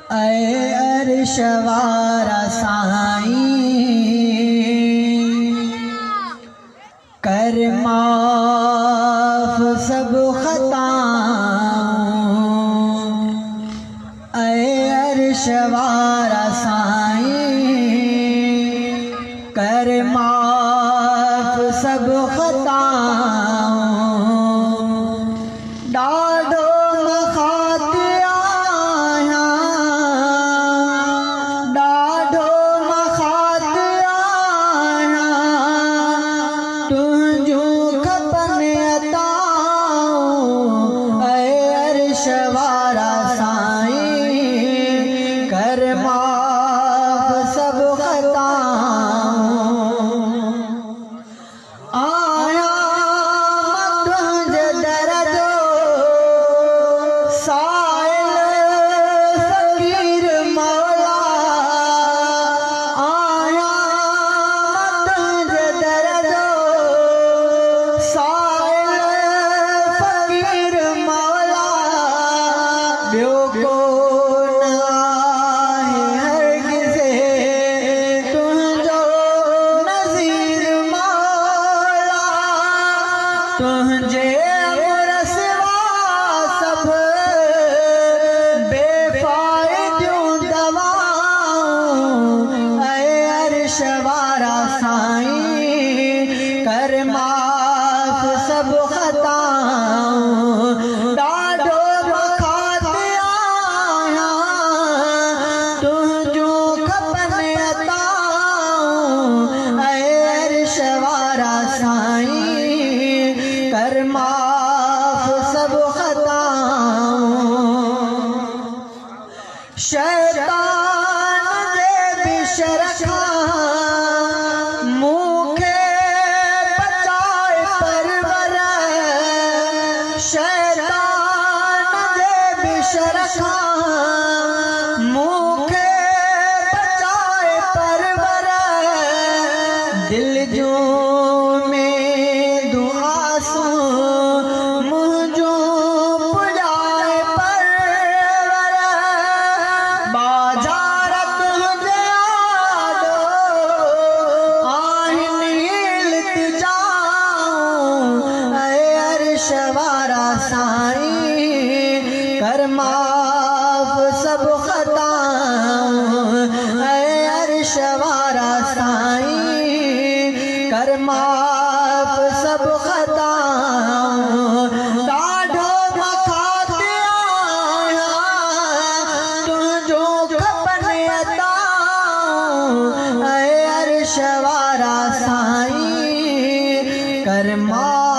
ऐ अर्श वारा साईं कर माफ़ सब ख़ताऊं। ऐ अर्श वारा साईं कर माफ़ सब ख़ताऊं। ॾाढो मख़ात आया, ॾाढो मख़ात आया, तुंहिंजूं खपनि अताऊं। ऐ अर्श वारा साईं कर माफ़ सब ख़ताऊं। आया तुंहिंजे दर जो साइल फ़क़ीर मौला, आया तुंहिंजे दर जो साइल फ़क़ीर मौला। ॿियो को न आहे हरगिज़ तुंहिंजो नज़ीर मौला। तुंहिंजे अमर सिवा सभ बेफ़ाइदियूं दवाऊं। ऐ अर्श वारा साईं कर माफ़ सब ख़ताऊं। ॾाढो मख़ात आया, तुंहिंजूं खपनि अताऊं। ऐ अर्श वारा साईं कर माफ़ सब ख़ताऊं। शैतान जे बिशर खां मूंखे बचाए परवर। शैतान जे बिशर खां मूंखे बचाए परवर। दिल जूं में दुआसूं मुंहिंजूं पुॼाए परवर। बाज़ार तुंहिंजे आॾो आहिनि इल्तिजाऊं। ऐ अर्श वारा साईं कर माफ़ सब ख़ताऊं। ऐ अर्श वारा साईं कर माफ़ सब ख़ताऊं। ॾाढो मख़ात आया, तुंहिंजूं खपनि अताऊं। ऐ अर्श वारा साईं कर माफ़